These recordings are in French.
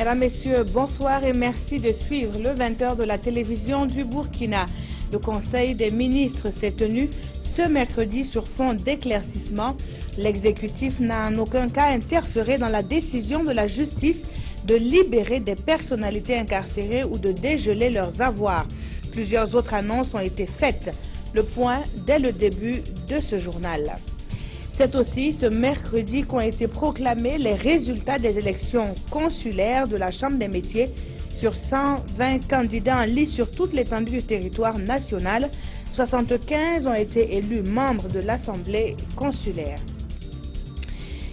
Mesdames, Messieurs, bonsoir et merci de suivre le 20h de la télévision du Burkina. Le Conseil des ministres s'est tenu ce mercredi sur fond d'éclaircissement. L'exécutif n'a en aucun cas interféré dans la décision de la justice de libérer des personnalités incarcérées ou de dégeler leurs avoirs. Plusieurs autres annonces ont été faites. Le point dès le début de ce journal. C'est aussi ce mercredi qu'ont été proclamés les résultats des élections consulaires de la Chambre des métiers. Sur 120 candidats en lice sur toute l'étendue du territoire national, 75 ont été élus membres de l'Assemblée consulaire.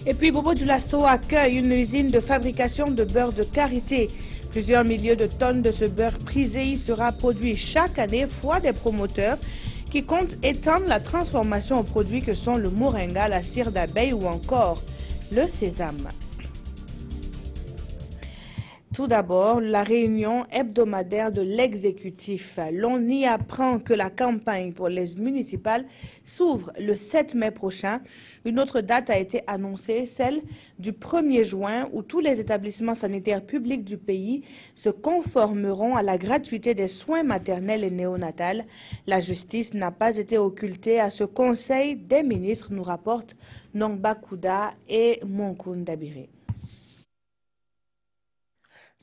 Et puis Bobo Dioulasso accueille une usine de fabrication de beurre de karité. Plusieurs milliers de tonnes de ce beurre prisé y sera produit chaque année, foi des promoteurs qui comptent étendre la transformation aux produits que sont le moringa, la cire d'abeille ou encore le sésame. Tout d'abord, la réunion hebdomadaire de l'exécutif. L'on y apprend que la campagne pour les municipales s'ouvre le 7 mai prochain. Une autre date a été annoncée, celle du 1er juin, où tous les établissements sanitaires publics du pays se conformeront à la gratuité des soins maternels et néonatals. La justice n'a pas été occultée à ce Conseil des ministres, nous rapportent Nongba Kouda et Monkoun Dabiré.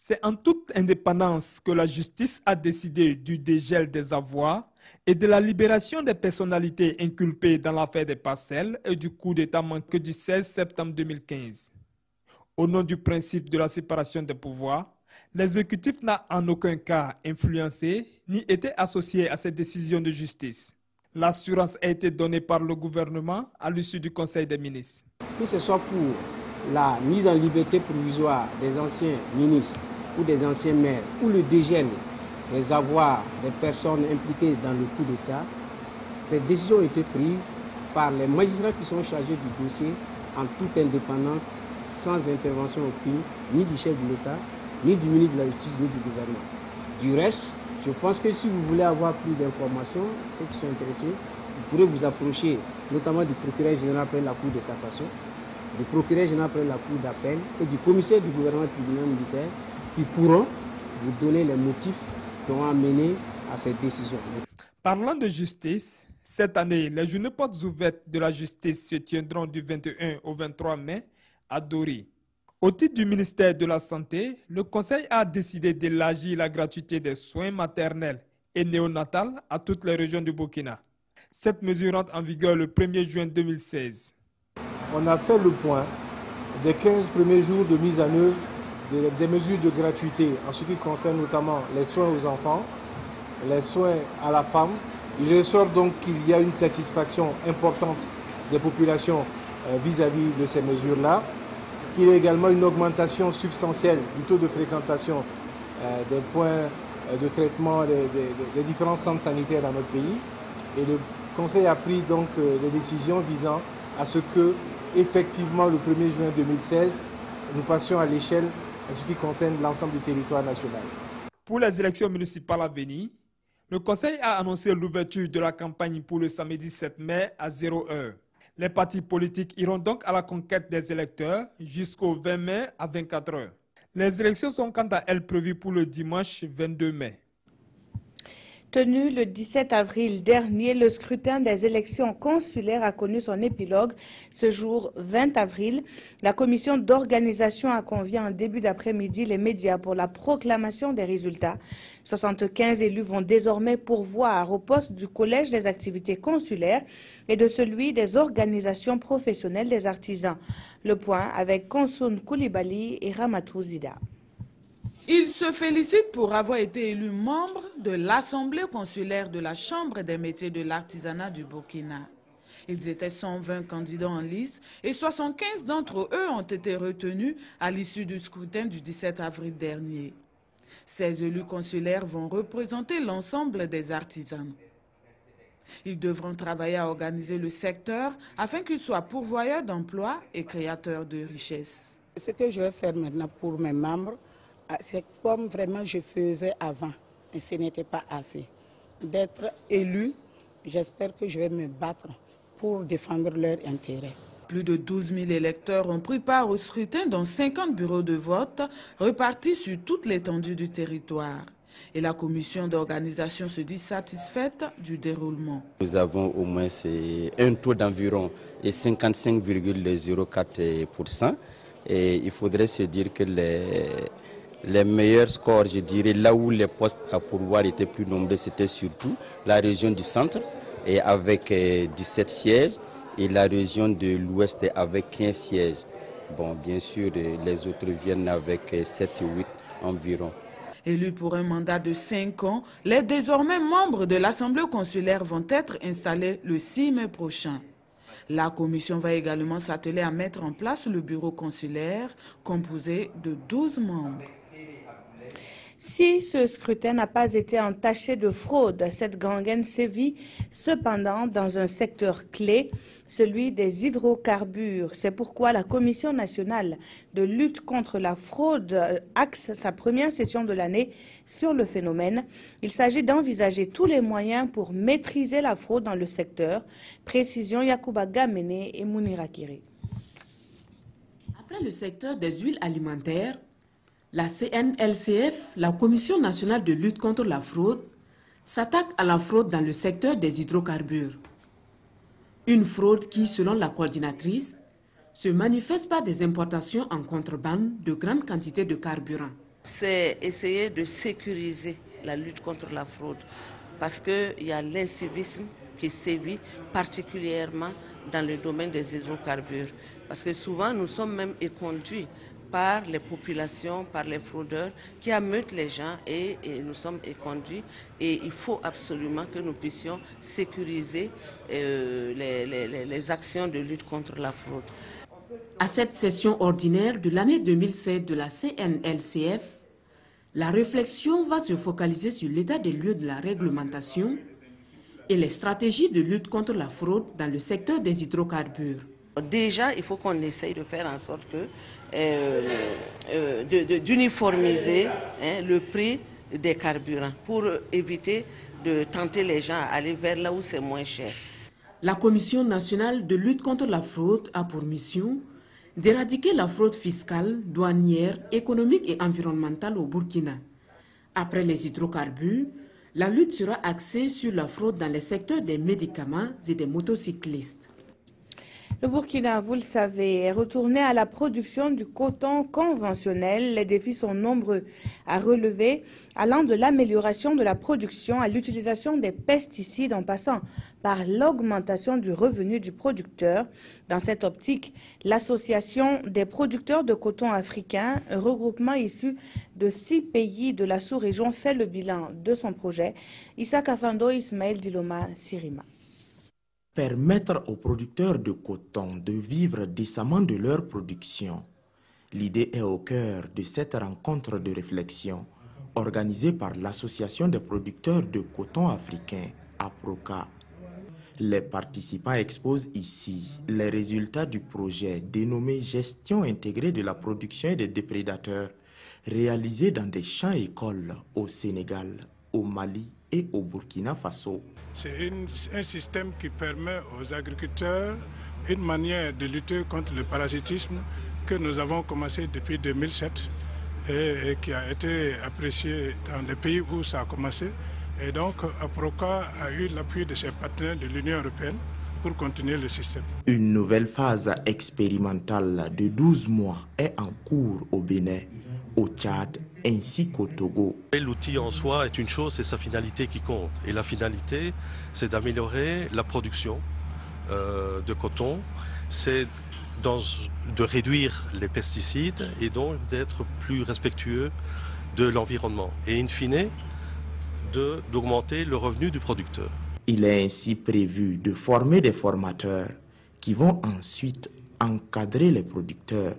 C'est en toute indépendance que la justice a décidé du dégel des avoirs et de la libération des personnalités inculpées dans l'affaire des parcelles et du coup d'État manqué du 16 septembre 2015. Au nom du principe de la séparation des pouvoirs, l'exécutif n'a en aucun cas influencé ni été associé à cette décision de justice. L'assurance a été donnée par le gouvernement à l'issue du Conseil des ministres. Que ce soit pour la mise en liberté provisoire des anciens ministres ou des anciens maires, ou le dégel des avoirs des personnes impliquées dans le coup d'État, ces décisions ont été prises par les magistrats qui sont chargés du dossier en toute indépendance, sans intervention aucune, ni du chef de l'État, ni du ministre de la Justice, ni du gouvernement. Du reste, je pense que si vous voulez avoir plus d'informations, ceux qui sont intéressés, vous pourrez vous approcher notamment du procureur général près de la Cour de cassation, du procureur général près de la Cour d'appel et du commissaire du gouvernement tribunal militaire qui pourront vous donner les motifs qui ont amené à cette décision. Parlant de justice, cette année, les journées portes ouvertes de la justice se tiendront du 21 au 23 mai à Dori. Au titre du ministère de la Santé, le Conseil a décidé d'élargir la gratuité des soins maternels et néonatals à toutes les régions du Burkina. Cette mesure entre en vigueur le 1er juin 2016. On a fait le point des 15 premiers jours de mise en œuvre des mesures de gratuité en ce qui concerne notamment les soins aux enfants, les soins à la femme. Il ressort donc qu'il y a une satisfaction importante des populations vis-à-vis de ces mesures-là, qu'il y a également une augmentation substantielle du taux de fréquentation des points de traitement des différents centres sanitaires dans notre pays. Et le Conseil a pris donc des décisions visant à ce que, effectivement, le 1er juin 2016, nous passions à l'échelle en ce qui concerne l'ensemble du territoire national. Pour les élections municipales à venir, le Conseil a annoncé l'ouverture de la campagne pour le samedi 7 mai à 0h. Les partis politiques iront donc à la conquête des électeurs jusqu'au 20 mai à 24h. Les élections sont quant à elles prévues pour le dimanche 22 mai. Tenu le 17 avril dernier, le scrutin des élections consulaires a connu son épilogue. Ce jour 20 avril, la commission d'organisation a convié en début d'après-midi les médias pour la proclamation des résultats. 75 élus vont désormais pourvoir au poste du collège des activités consulaires et de celui des organisations professionnelles des artisans. Le point avec Konsoun Koulibaly et Ramatou Zida. Ils se félicitent pour avoir été élus membres de l'Assemblée consulaire de la Chambre des métiers de l'artisanat du Burkina. Ils étaient 120 candidats en lice et 75 d'entre eux ont été retenus à l'issue du scrutin du 17 avril dernier. Ces élus consulaires vont représenter l'ensemble des artisans. Ils devront travailler à organiser le secteur afin qu'il soit pourvoyeur d'emplois et créateur de richesses. Ce que je vais faire maintenant pour mes membres, c'est comme vraiment je faisais avant, et ce n'était pas assez. D'être élu, j'espère que je vais me battre pour défendre leurs intérêts. Plus de 12 000 électeurs ont pris part au scrutin dans 50 bureaux de vote repartis sur toute l'étendue du territoire. Et la commission d'organisation se dit satisfaite du déroulement. Nous avons au moins un taux d'environ 55,04%. Et il faudrait se dire que les meilleurs scores, je dirais, là où les postes à pourvoir étaient plus nombreux, c'était surtout la région du centre et avec 17 sièges et la région de l'ouest avec 15 sièges. Bon, bien sûr, les autres viennent avec 7 ou 8 environ. Élus pour un mandat de 5 ans, les désormais membres de l'Assemblée consulaire vont être installés le 6 mai prochain. La commission va également s'atteler à mettre en place le bureau consulaire composé de 12 membres. Si ce scrutin n'a pas été entaché de fraude, cette gangrène sévit cependant dans un secteur clé, celui des hydrocarbures. C'est pourquoi la Commission nationale de lutte contre la fraude axe sa première session de l'année sur le phénomène. Il s'agit d'envisager tous les moyens pour maîtriser la fraude dans le secteur. Précision Yacouba Gamene et Mounira Kiri. Après le secteur des huiles alimentaires, la CNLCF, la Commission nationale de lutte contre la fraude, s'attaque à la fraude dans le secteur des hydrocarbures. Une fraude qui, selon la coordinatrice, se manifeste par des importations en contrebande de grandes quantités de carburant. C'est essayer de sécuriser la lutte contre la fraude parce qu'il y a l'incivisme qui sévit particulièrement dans le domaine des hydrocarbures. Parce que souvent, nous sommes même éconduits par les populations, par les fraudeurs qui ameutent les gens et nous sommes éconduits. Et il faut absolument que nous puissions sécuriser les actions de lutte contre la fraude. À cette session ordinaire de l'année 2007 de la CNLCF, la réflexion va se focaliser sur l'état des lieux de la réglementation et les stratégies de lutte contre la fraude dans le secteur des hydrocarbures. Déjà, il faut qu'on essaye de faire en sorte que d'uniformiser le prix des carburants pour éviter de tenter les gens à aller vers là où c'est moins cher. La Commission nationale de lutte contre la fraude a pour mission d'éradiquer la fraude fiscale, douanière, économique et environnementale au Burkina. Après les hydrocarbures, la lutte sera axée sur la fraude dans les secteurs des médicaments et des motocyclistes. Le Burkina, vous le savez, est retourné à la production du coton conventionnel. Les défis sont nombreux à relever, allant de l'amélioration de la production à l'utilisation des pesticides en passant par l'augmentation du revenu du producteur. Dans cette optique, l'Association des producteurs de coton africains, un regroupement issu de 6 pays de la sous-région, fait le bilan de son projet. Issa Kafando, Ismaël Diloma, Sirima. Permettre aux producteurs de coton de vivre décemment de leur production. L'idée est au cœur de cette rencontre de réflexion organisée par l'Association des producteurs de coton africains, APROCA. Les participants exposent ici les résultats du projet dénommé Gestion intégrée de la production et des déprédateurs, réalisé dans des champs-écoles au Sénégal, au Mali et au Burkina Faso. C'est un système qui permet aux agriculteurs une manière de lutter contre le parasitisme que nous avons commencé depuis 2007 et qui a été apprécié dans les pays où ça a commencé. Et donc, APROCA a eu l'appui de ses partenaires de l'Union européenne pour continuer le système. Une nouvelle phase expérimentale de 12 mois est en cours au Bénin, au Tchad ainsi qu'au Togo. L'outil en soi est une chose, c'est sa finalité qui compte. Et la finalité, c'est d'améliorer la production de coton, c'est de réduire les pesticides et donc d'être plus respectueux de l'environnement. Et in fine, d'augmenter le revenu du producteur. Il est ainsi prévu de former des formateurs qui vont ensuite encadrer les producteurs.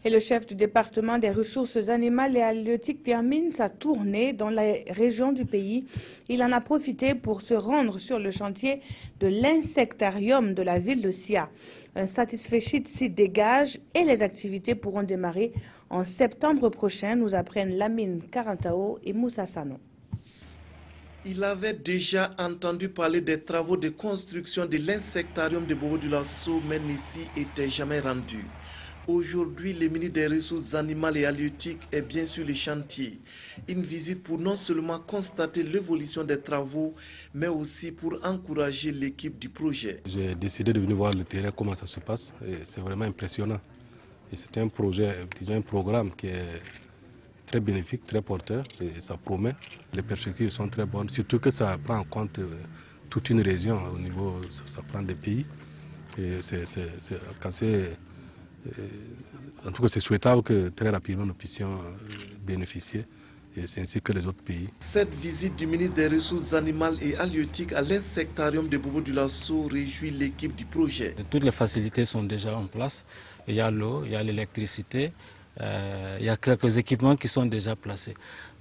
Et le chef du département des ressources animales et halieutiques termine sa tournée dans les régions du pays. Il en a profité pour se rendre sur le chantier de l'insectarium de la ville de Sia. Un satisfait s'y dégage et les activités pourront démarrer en septembre prochain, nous apprennent Lamine Karantao et Moussa Sano. Il avait déjà entendu parler des travaux de construction de l'insectarium de Bobo-Dioulasso, mais n'ici était jamais rendu. Aujourd'hui, le ministre des Ressources animales et halieutiques est bien sur les chantiers. Une visite pour non seulement constater l'évolution des travaux, mais aussi pour encourager l'équipe du projet. J'ai décidé de venir voir le terrain, comment ça se passe, et c'est vraiment impressionnant. Et c'est un projet, disons un programme qui est très bénéfique, très porteur, et ça promet. Les perspectives sont très bonnes, surtout que ça prend en compte toute une région au niveau, ça prend des pays. Et en tout cas, c'est souhaitable que très rapidement nous puissions bénéficier, et c'est ainsi que les autres pays. Cette visite du ministre des Ressources animales et halieutiques à l'insectarium de Bobo-Dioulasso réjouit l'équipe du projet. Toutes les facilités sont déjà en place. Il y a l'eau, il y a l'électricité, il y a quelques équipements qui sont déjà placés.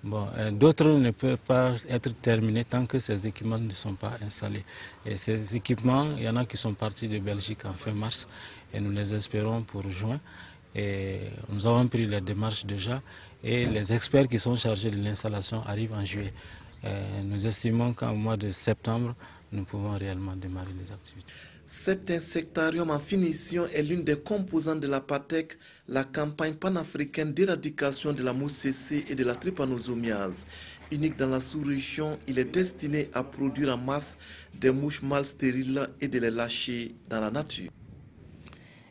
Bon, d'autres ne peuvent pas être terminés tant que ces équipements ne sont pas installés. Et ces équipements, il y en a qui sont partis de Belgique en fin mars et nous les espérons pour juin. Et nous avons pris les démarches déjà et les experts qui sont chargés de l'installation arrivent en juillet. Nous estimons qu'en mois de septembre, nous pouvons réellement démarrer les activités. Cet insectarium en finition est l'une des composantes de la PATEC, la campagne panafricaine d'éradication de la mouche cécée et de la trypanosomiase. Unique dans la sous-région, il est destiné à produire en masse des mouches mâles stériles et de les lâcher dans la nature.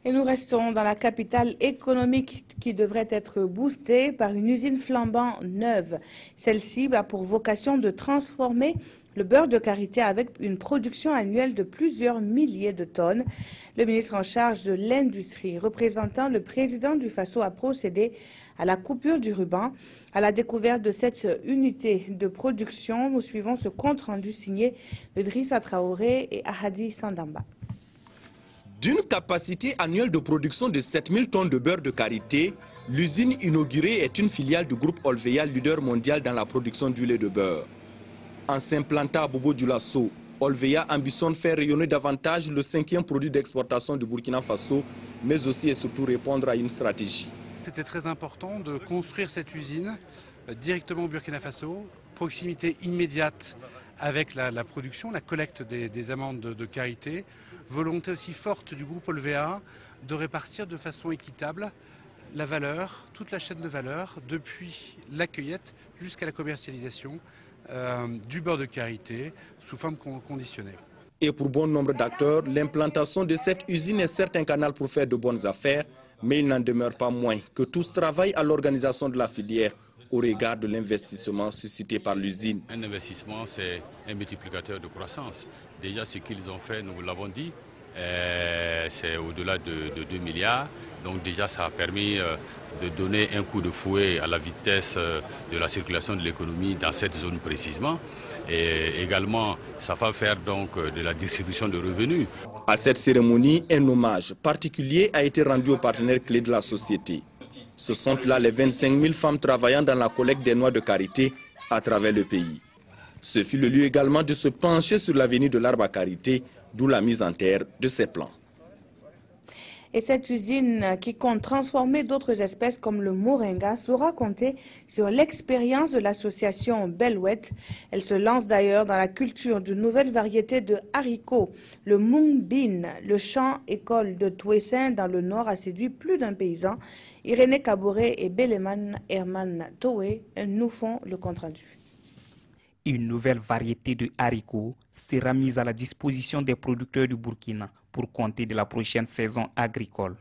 Et nous restons dans la capitale économique qui devrait être boostée par une usine flambant neuve. Celle-ci a pour vocation de transformer le beurre de karité avec une production annuelle de plusieurs milliers de tonnes. Le ministre en charge de l'industrie, représentant le président du FASO, a procédé à la coupure du ruban. À la découverte de cette unité de production, nous suivons ce compte-rendu signé de Drissa Traoré et Ahadi Sandamba. D'une capacité annuelle de production de 7000 tonnes de beurre de karité, l'usine inaugurée est une filiale du groupe Olveya, leader mondial dans la production d'huile de beurre. En s'implantant à Bobo-Dioulasso, Olveya ambitionne faire rayonner davantage le 5e produit d'exportation du Burkina Faso, mais aussi et surtout répondre à une stratégie. C'était très important de construire cette usine directement au Burkina Faso, proximité immédiate avec la production, la collecte des amendes de karité, volonté aussi forte du groupe Olveya de répartir de façon équitable la valeur, toute la chaîne de valeur, depuis la cueillette jusqu'à la commercialisation du beurre de karité sous forme conditionnelle. Et pour bon nombre d'acteurs, l'implantation de cette usine est certes un canal pour faire de bonnes affaires, mais il n'en demeure pas moins que tous travaillent à l'organisation de la filière au regard de l'investissement suscité par l'usine. Un investissement, c'est un multiplicateur de croissance. Déjà, ce qu'ils ont fait, nous l'avons dit, c'est au-delà de 2 milliards. Donc déjà, ça a permis de donner un coup de fouet à la vitesse de la circulation de l'économie dans cette zone précisément. Et également, ça va faire donc de la distribution de revenus. À cette cérémonie, un hommage particulier a été rendu aux partenaires clés de la société. Ce sont là les 25 000 femmes travaillant dans la collecte des noix de karité à travers le pays. Ce fut le lieu également de se pencher sur l'avenir de l'arbre à karité, d'où la mise en terre de ces plans. Et cette usine qui compte transformer d'autres espèces comme le moringa saura compter sur l'expérience de l'association Belwet. Elle se lance d'ailleurs dans la culture de nouvelles variétés de haricots. Le Mung Bean, le champ école de Touessin dans le nord a séduit plus d'un paysan. Irénée Kaboré et Beleman Herman Toé nous font le compte-rendu. Une nouvelle variété de haricots sera mise à la disposition des producteurs du Burkina pour compter de la prochaine saison agricole.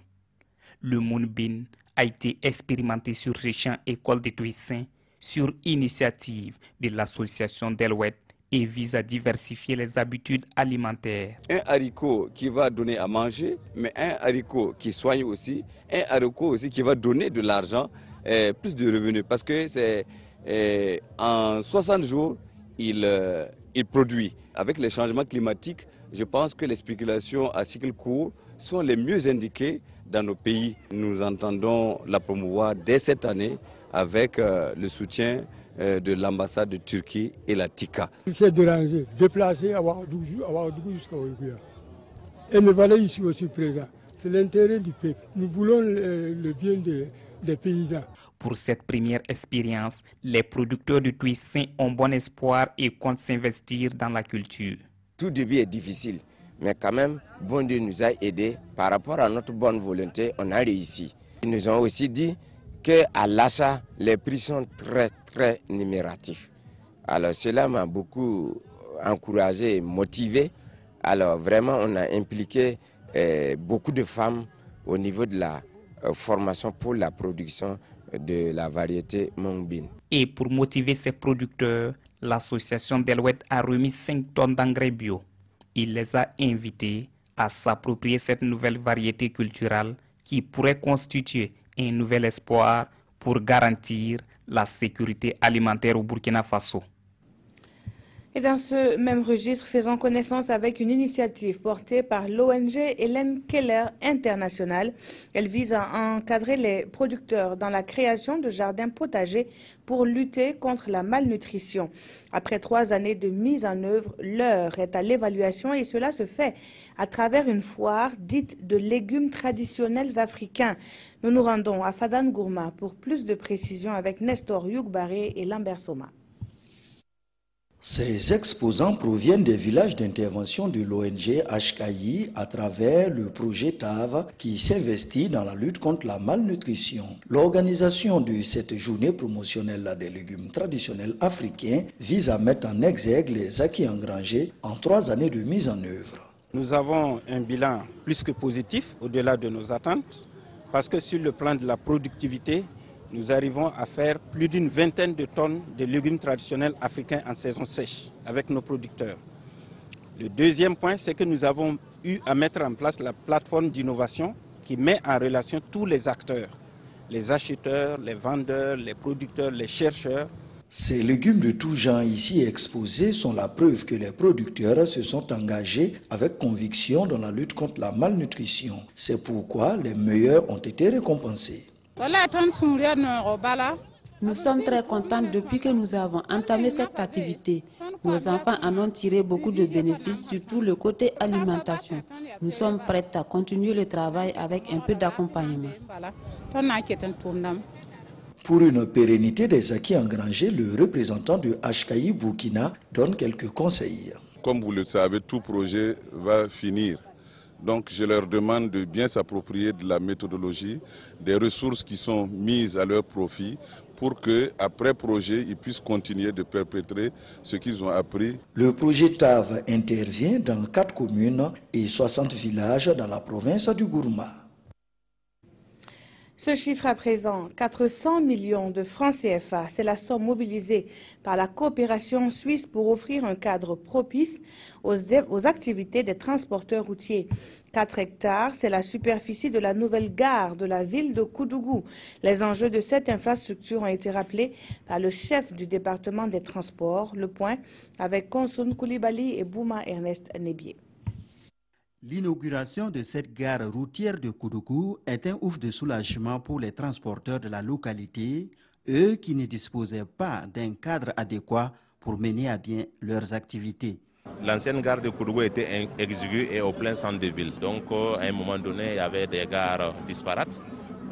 Le Moonbean a été expérimenté sur ce champ école de Touessin sur initiative de l'association Delwet et vise à diversifier les habitudes alimentaires. Un haricot qui va donner à manger, mais un haricot qui soigne aussi, un haricot aussi qui va donner de l'argent, plus de revenus, parce que c'est en 60 jours, il produit. Avec les changements climatiques, je pense que les spéculations à cycle court sont les mieux indiquées dans nos pays. Nous entendons la promouvoir dès cette année avec le soutien de l'ambassade de Turquie et la TICA. Il s'est dérangé, déplacé à Ouagadougou jusqu'à Ouagadougou. Et le valet ici aussi présent. C'est l'intérêt du peuple. Nous voulons le bien des paysans. Pour cette première expérience, les producteurs de Tuissin ont bon espoir et comptent s'investir dans la culture. Tout début est difficile, mais quand même, bon Dieu nous a aidés. Par rapport à notre bonne volonté, on a réussi. Ils nous ont aussi dit qu'à l'achat, les prix sont très numératifs. Alors cela m'a beaucoup encouragé et motivé. Alors vraiment, on a impliqué beaucoup de femmes au niveau de la formation pour la production de la variété Mongbin. Et pour motiver ces producteurs, l'association d'Elouette a remis 5 tonnes d'engrais bio. Il les a invités à s'approprier cette nouvelle variété culturelle qui pourrait constituer un nouvel espoir pour garantir la sécurité alimentaire au Burkina Faso. Et dans ce même registre, faisons connaissance avec une initiative portée par l'ONG Hélène Keller International. Elle vise à encadrer les producteurs dans la création de jardins potagers pour lutter contre la malnutrition. Après 3 années de mise en œuvre, l'heure est à l'évaluation et cela se fait à travers une foire dite de légumes traditionnels africains. Nous nous rendons à Fadan Gourma pour plus de précisions avec Nestor Yougbaré et Lambert Soma. Ces exposants proviennent des villages d'intervention de l'ONG HKI à travers le projet TAV qui s'investit dans la lutte contre la malnutrition. L'organisation de cette journée promotionnelle des légumes traditionnels africains vise à mettre en exergue les acquis engrangés en 3 années de mise en œuvre. Nous avons un bilan plus que positif au-delà de nos attentes parce que sur le plan de la productivité, nous arrivons à faire plus d'une vingtaine de tonnes de légumes traditionnels africains en saison sèche avec nos producteurs. Le deuxième point, c'est que nous avons eu à mettre en place la plateforme d'innovation qui met en relation tous les acteurs, les acheteurs, les vendeurs, les producteurs, les chercheurs. Ces légumes de tout genre ici exposés sont la preuve que les producteurs se sont engagés avec conviction dans la lutte contre la malnutrition. C'est pourquoi les meilleurs ont été récompensés. Nous sommes très contents depuis que nous avons entamé cette activité. Nos enfants en ont tiré beaucoup de bénéfices, surtout le côté alimentation. Nous sommes prêts à continuer le travail avec un peu d'accompagnement. Pour une pérennité des acquis engrangés, le représentant de HKI Burkina donne quelques conseils. Comme vous le savez, tout projet va finir. Donc je leur demande de bien s'approprier de la méthodologie, des ressources qui sont mises à leur profit pour qu'après projet, ils puissent continuer de perpétrer ce qu'ils ont appris. Le projet TAV intervient dans 4 communes et 60 villages dans la province du Gourma. Ce chiffre à présent, 400 millions de francs CFA, c'est la somme mobilisée par la coopération suisse pour offrir un cadre propice aux activités des transporteurs routiers. 4 hectares, c'est la superficie de la nouvelle gare de la ville de Koudougou. Les enjeux de cette infrastructure ont été rappelés par le chef du département des transports. Le point avec Konsoun Koulibaly et Bouma Ernest Nebié. L'inauguration de cette gare routière de Koudougou est un ouf de soulagement pour les transporteurs de la localité, eux qui ne disposaient pas d'un cadre adéquat pour mener à bien leurs activités. L'ancienne gare de Koudougou était exiguë et au plein centre de ville. Donc à un moment donné, il y avait des gares disparates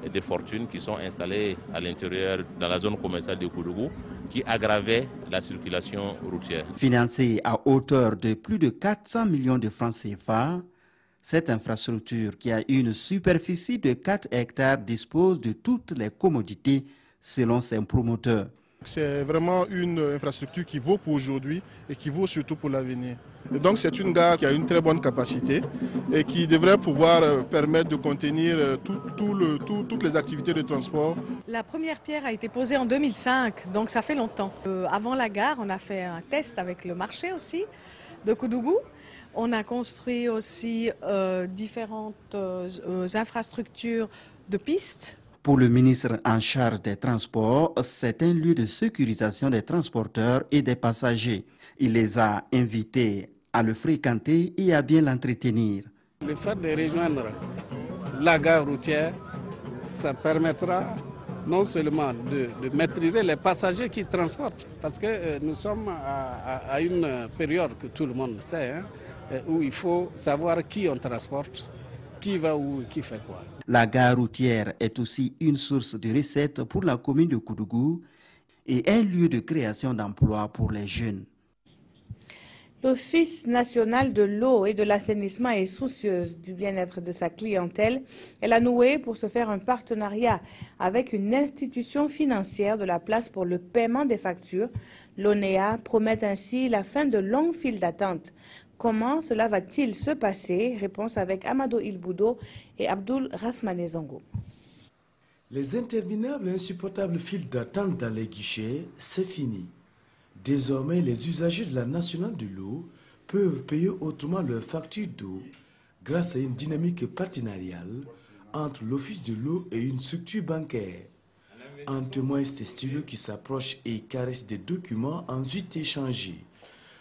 et des fortunes qui sont installées à l'intérieur, dans la zone commerciale de Koudougou, qui aggravaient la circulation routière. Financée à hauteur de plus de 400 millions de francs CFA, cette infrastructure, qui a une superficie de 4 hectares, dispose de toutes les commodités selon ses promoteurs. C'est vraiment une infrastructure qui vaut pour aujourd'hui et qui vaut surtout pour l'avenir. Donc c'est une gare qui a une très bonne capacité et qui devrait pouvoir permettre de contenir toutes les activités de transport. La première pierre a été posée en 2005, donc ça fait longtemps. Avant la gare, on a fait un test avec le marché aussi de Koudougou. On a construit aussi différentes infrastructures de pistes. Pour le ministre en charge des Transports, c'est un lieu de sécurisation des transporteurs et des passagers. Il les a invités à le fréquenter et à bien l'entretenir. Le fait de rejoindre la gare routière, ça permettra non seulement de maîtriser les passagers qui transportent, parce que nous sommes à une période que tout le monde sait, où il faut savoir qui on transporte, qui va où, qui fait quoi. La gare routière est aussi une source de recettes pour la commune de Koudougou et un lieu de création d'emplois pour les jeunes. L'Office national de l'eau et de l'assainissement est soucieuse du bien-être de sa clientèle. Elle a noué pour se faire un partenariat avec une institution financière de la place pour le paiement des factures. L'ONEA promet ainsi la fin de longues files d'attente. Comment cela va-t-il se passer? Réponse avec Amado Ilboudo et Abdul Rasmanezongo. Les interminables et insupportables files d'attente dans les guichets, c'est fini. Désormais, les usagers de la nationale de l'eau peuvent payer autrement leurs factures d'eau grâce à une dynamique partenariale entre l'Office de l'eau et une structure bancaire. En témoignent ces stylos qui s'approchent et caressent des documents ensuite échangés.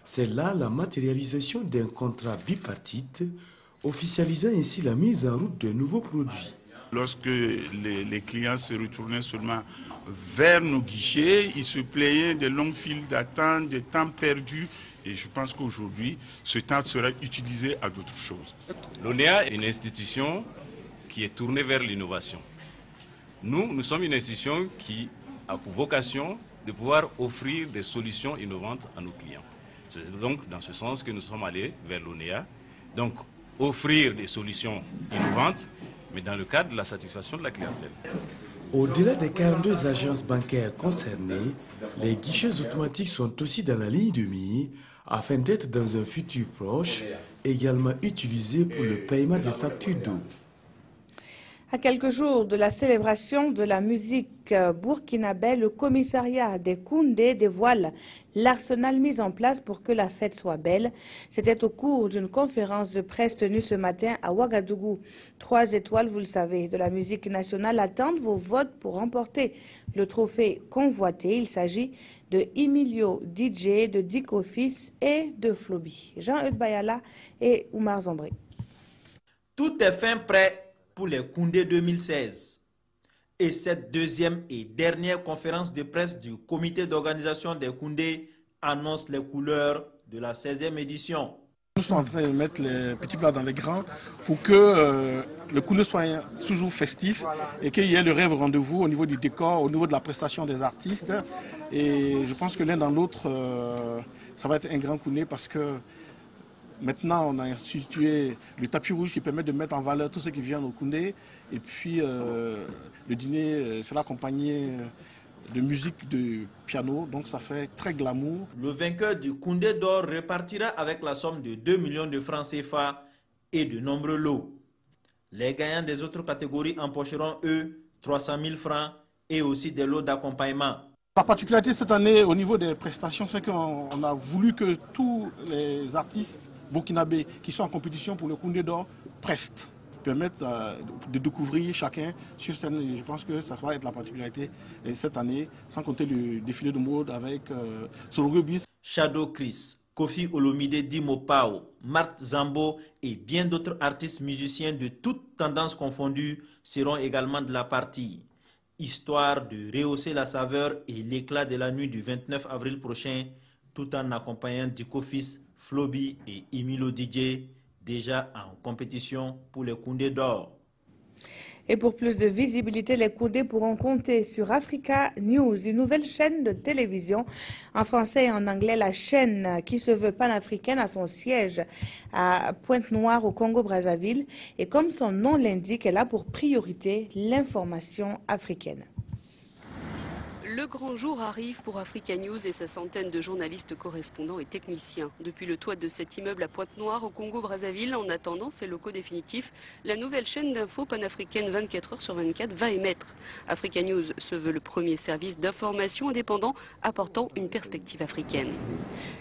C'est là la matérialisation d'un contrat bipartite, officialisant ainsi la mise en route de nouveaux produits. Lorsque les clients se retournaient seulement vers nos guichets, ils se plaignaient des longues files d'attente, des temps perdus. Et je pense qu'aujourd'hui, ce temps sera utilisé à d'autres choses. L'ONEA est une institution qui est tournée vers l'innovation. Nous sommes une institution qui a pour vocation de pouvoir offrir des solutions innovantes à nos clients. C'est donc dans ce sens que nous sommes allés vers l'ONEA. Donc, offrir des solutions innovantes, mais dans le cadre de la satisfaction de la clientèle. Au-delà des 42 agences bancaires concernées, les guichets automatiques sont aussi dans la ligne de mire afin d'être dans un futur proche également utilisés pour le paiement des factures d'eau. À quelques jours de la célébration de la musique burkinabé, le commissariat des Koundé dévoile l'arsenal mis en place pour que la fête soit belle. C'était au cours d'une conférence de presse tenue ce matin à Ouagadougou. 3 étoiles, vous le savez, de la musique nationale attendent vos votes pour remporter le trophée convoité. Il s'agit de Emilio DJ, de Dick Office et de Floby. Jean-Eudes Bayala et Oumar Zombré. Tout est fin prêt pour les Koundé 2016. Et cette deuxième et dernière conférence de presse du comité d'organisation des Koundé annonce les couleurs de la 16e édition. Nous sommes en train de mettre les petits plats dans les grands pour que le Koundé soit toujours festif et qu'il y ait le rêve rendez-vous au niveau du décor, au niveau de la prestation des artistes. Et je pense que l'un dans l'autre, ça va être un grand Koundé parce que maintenant, on a institué le tapis rouge qui permet de mettre en valeur tous ceux qui viennent au Koundé. Et puis, le dîner sera accompagné de musique de piano. Donc, ça fait très glamour. Le vainqueur du Koundé d'or repartira avec la somme de 2 millions de francs CFA et de nombreux lots. Les gagnants des autres catégories empocheront, eux, 300 000 francs et aussi des lots d'accompagnement. La particularité cette année, au niveau des prestations, c'est qu'on a voulu que tous les artistes burkinabés qui sont en compétition pour le Koundé d'or prestent, permettent de découvrir chacun sur scène. Et je pense que ça va être la particularité cette année, sans compter le défilé de mode avec Sorogobis. Shadow Chris, Kofi Olomide Dimo Pao, Marthe Zambo et bien d'autres artistes musiciens de toutes tendances confondues seront également de la partie. Histoire de rehausser la saveur et l'éclat de la nuit du 29 avril prochain, tout en accompagnant Dick Office, Floby et Emilio DJ, déjà en compétition pour les Koundé d'or. Et pour plus de visibilité, les Koundé pourront compter sur Africa News, une nouvelle chaîne de télévision en français et en anglais. La chaîne qui se veut panafricaine a son siège à Pointe-Noire au Congo-Brazzaville. Et comme son nom l'indique, elle a pour priorité l'information africaine. Le grand jour arrive pour Africa News et sa centaine de journalistes, correspondants et techniciens. Depuis le toit de cet immeuble à Pointe-Noire au Congo-Brazzaville, en attendant ses locaux définitifs, la nouvelle chaîne d'info panafricaine 24 heures sur 24 va émettre. Africa News se veut le premier service d'information indépendant apportant une perspective africaine.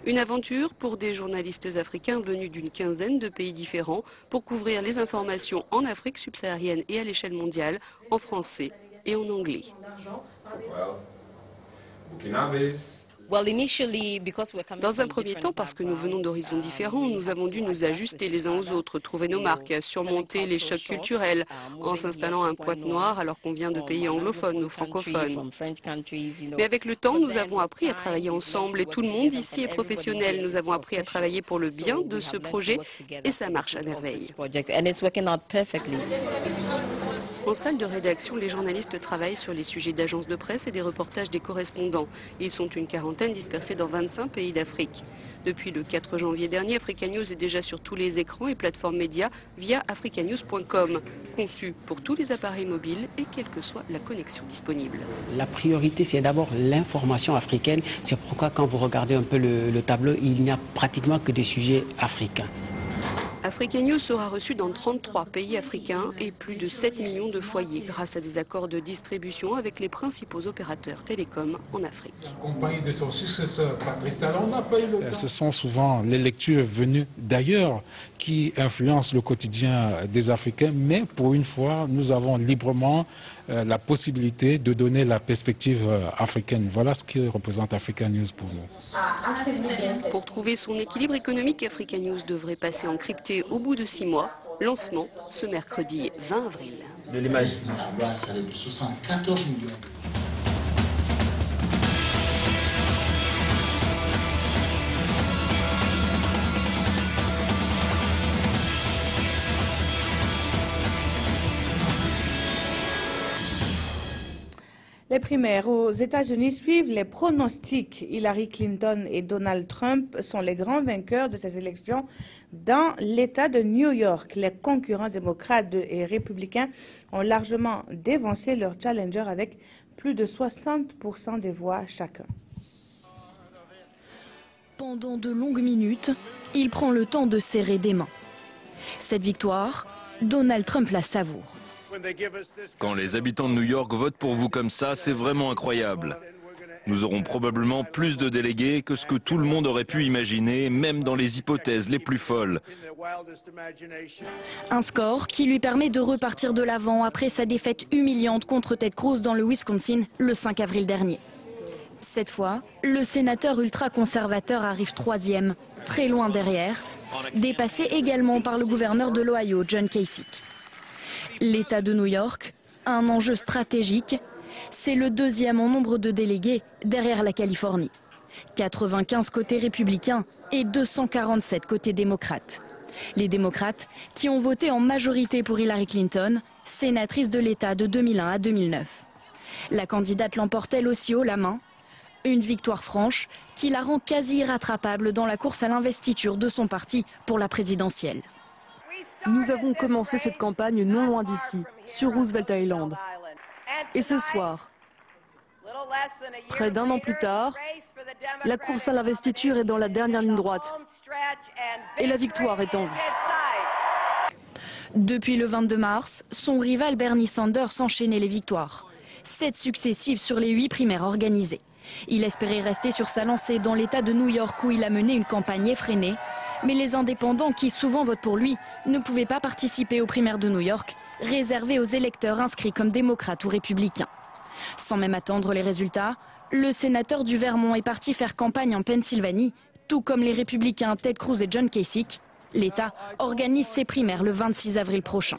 Une aventure pour des journalistes africains venus d'une quinzaine de pays différents pour couvrir les informations en Afrique subsaharienne et à l'échelle mondiale, en français et en anglais. Dans un premier temps, parce que nous venons d'horizons différents, nous avons dû nous ajuster les uns aux autres, trouver nos marques, surmonter les chocs culturels en s'installant à un Pointe-Noire alors qu'on vient de pays anglophones ou francophones. Mais avec le temps, nous avons appris à travailler ensemble et tout le monde ici est professionnel. Nous avons appris à travailler pour le bien de ce projet et ça marche à merveille. En salle de rédaction, les journalistes travaillent sur les sujets d'agences de presse et des reportages des correspondants. Ils sont une quarantaine dispersés dans 25 pays d'Afrique. Depuis le 4 janvier dernier, Africa News est déjà sur tous les écrans et plateformes médias via africanews.com, conçu pour tous les appareils mobiles et quelle que soit la connexion disponible. La priorité, c'est d'abord l'information africaine. C'est pourquoi quand vous regardez un peu le tableau, il n'y a pratiquement que des sujets africains. Africa News sera reçu dans 33 pays africains et plus de 7 millions de foyers grâce à des accords de distribution avec les principaux opérateurs télécoms en Afrique. Accompagné de son successeur Patrice Talon, n'a pas eu le temps. Ce sont souvent les lectures venues d'ailleurs qui influencent le quotidien des Africains, mais pour une fois, nous avons librement la possibilité de donner la perspective africaine. Voilà ce que représente Africa News pour nous. Pour trouver son équilibre économique, Africa News devrait passer en crypté au bout de 6 mois. Lancement ce mercredi 20 avril. De l'image. De 74 millions. Les primaires aux États-Unis suivent les pronostics. Hillary Clinton et Donald Trump sont les grands vainqueurs de ces élections dans l'État de New York. Les concurrents démocrates et républicains ont largement dévancé leurs challengers avec plus de 60% des voix chacun. Pendant de longues minutes, il prend le temps de serrer des mains. Cette victoire, Donald Trump la savoure. Quand les habitants de New York votent pour vous comme ça, c'est vraiment incroyable. Nous aurons probablement plus de délégués que ce que tout le monde aurait pu imaginer, même dans les hypothèses les plus folles. Un score qui lui permet de repartir de l'avant après sa défaite humiliante contre Ted Cruz dans le Wisconsin le 5 avril dernier. Cette fois, le sénateur ultra-conservateur arrive 3e, très loin derrière, dépassé également par le gouverneur de l'Ohio, John Kasich. L'État de New York, un enjeu stratégique, c'est le 2e en nombre de délégués derrière la Californie. 95 côté républicain et 247 côté démocrate. Les démocrates qui ont voté en majorité pour Hillary Clinton, sénatrice de l'État de 2001 à 2009. La candidate l'emporte elle aussi haut la main. Une victoire franche qui la rend quasi irrattrapable dans la course à l'investiture de son parti pour la présidentielle. Nous avons commencé cette campagne non loin d'ici, sur Roosevelt Island. Et ce soir, près d'un an plus tard, la course à l'investiture est dans la dernière ligne droite. Et la victoire est en vue. Depuis le 22 mars, son rival Bernie Sanders enchaînait les victoires. 7 successives sur les 8 primaires organisées. Il espérait rester sur sa lancée dans l'État de New York où il a mené une campagne effrénée. Mais les indépendants qui souvent votent pour lui ne pouvaient pas participer aux primaires de New York, réservées aux électeurs inscrits comme démocrates ou républicains. Sans même attendre les résultats, le sénateur du Vermont est parti faire campagne en Pennsylvanie, tout comme les républicains Ted Cruz et John Kasich. L'État organise ses primaires le 26 avril prochain.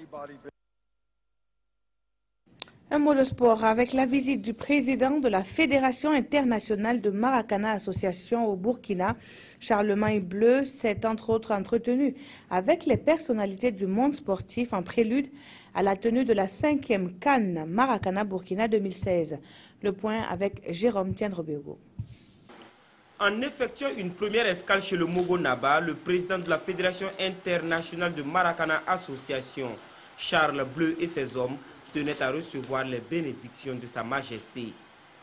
Un mot de sport avec la visite du président de la Fédération internationale de Maracana Association au Burkina. Charlemagne Bleu s'est entre autres entretenu avec les personnalités du monde sportif en prélude à la tenue de la 5e CAN Maracana Burkina 2016. Le point avec Jérôme Tiendrebego. En effectuant une première escale chez le Mogo Naba, le président de la Fédération internationale de Maracana Association, Charles Bleu et ses hommes, tenait à recevoir les bénédictions de Sa Majesté.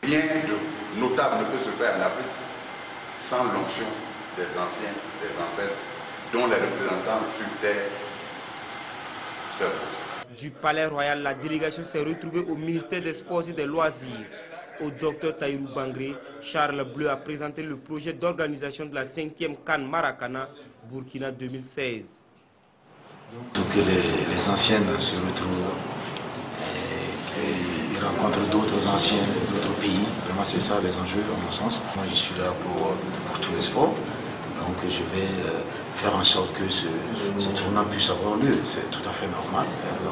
Rien de notable ne peut se faire en Afrique sans l'onction des anciens, des ancêtres, dont les représentants sur terre seuls. Du palais royal, la délégation s'est retrouvée au ministère des Sports et des Loisirs. Au docteur Taïrou Bangré, Charles Bleu a présenté le projet d'organisation de la 5e CAN Maracana Burkina 2016. Pour que les anciens se retrouvent et qu'ils rencontre d'autres anciens d'autres pays. Vraiment, c'est ça les enjeux, à mon sens. Moi, je suis là pour tous les sports. Donc, je vais faire en sorte que ce tournoi puisse avoir lieu. C'est tout à fait normal.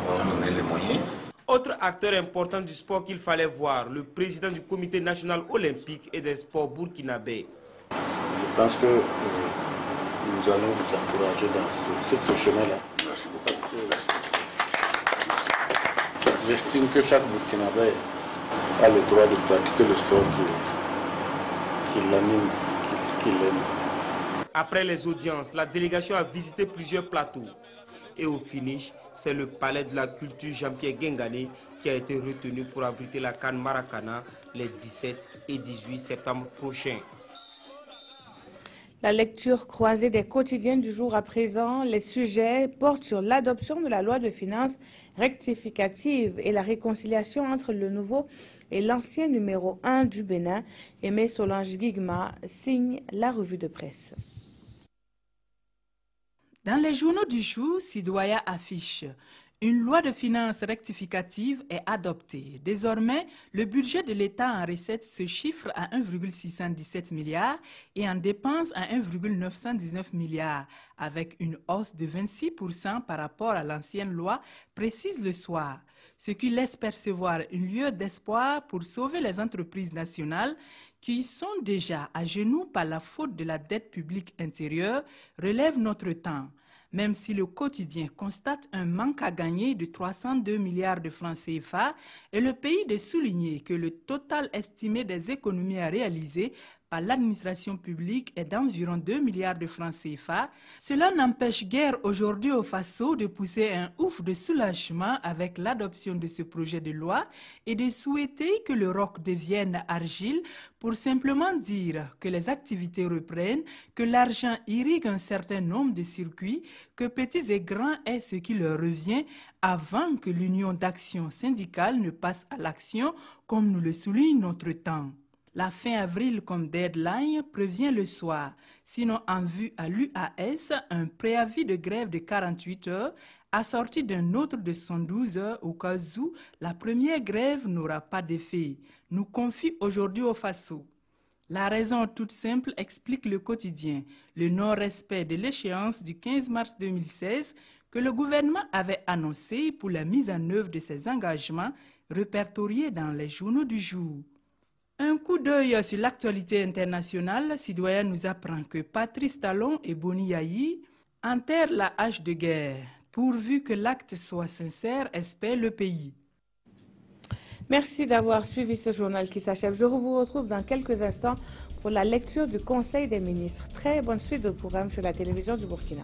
On va donner les moyens. Autre acteur important du sport qu'il fallait voir, le président du comité national olympique et des sports burkinabé. Je pense que nous allons vous encourager dans ce chemin-là. Merci beaucoup. J'estime que chaque Burkinabé a le droit de pratiquer le sport qui l'anime, qui l'aime. Après les audiences, la délégation a visité plusieurs plateaux. Et au finish, c'est le palais de la culture Jean-Pierre Guingané qui a été retenu pour abriter la CAN Maracana les 17 et 18 septembre prochains. La lecture croisée des quotidiens du jour à présent, les sujets portent sur l'adoption de la loi de finances rectificative et la réconciliation entre le nouveau et l'ancien numéro 1 du Bénin. Aimé Solange Guigma signe la revue de presse. Dans les journaux du jour, Sidoya affiche une loi de finances rectificative est adoptée. Désormais, le budget de l'État en recettes se chiffre à 1,617 milliards et en dépenses à 1,919 milliards, avec une hausse de 26% par rapport à l'ancienne loi, précise le soir. Ce qui laisse percevoir une lueur d'espoir pour sauver les entreprises nationales qui sont déjà à genoux par la faute de la dette publique intérieure, relève notre temps. Même si le quotidien constate un manque à gagner de 302 milliards de francs CFA, est le pays de souligner que le total estimé des économies à réaliser par l'administration publique est d'environ 2 milliards de francs CFA. Cela n'empêche guère aujourd'hui au Faso de pousser un ouf de soulagement avec l'adoption de ce projet de loi et de souhaiter que le roc devienne argile pour simplement dire que les activités reprennent, que l'argent irrigue un certain nombre de circuits, que petits et grands est ce qui leur revient avant que l'Union d'action syndicale ne passe à l'action comme nous le souligne notre temps. La fin avril comme deadline prévient le soir. Sinon, en vue à l'UAS, un préavis de grève de 48 heures assorti d'un autre de 112 heures au cas où la première grève n'aura pas d'effet, nous confie aujourd'hui au Faso. La raison toute simple explique le quotidien, le non-respect de l'échéance du 15 mars 2016 que le gouvernement avait annoncé pour la mise en œuvre de ses engagements répertoriés dans les journaux du jour. Un coup d'œil sur l'actualité internationale, Sidoya nous apprend que Patrice Talon et Boni Yayi enterrent la hache de guerre. Pourvu que l'acte soit sincère, espère le pays. Merci d'avoir suivi ce journal qui s'achève. Je vous retrouve dans quelques instants pour la lecture du Conseil des ministres. Très bonne suite de programme sur la télévision du Burkina.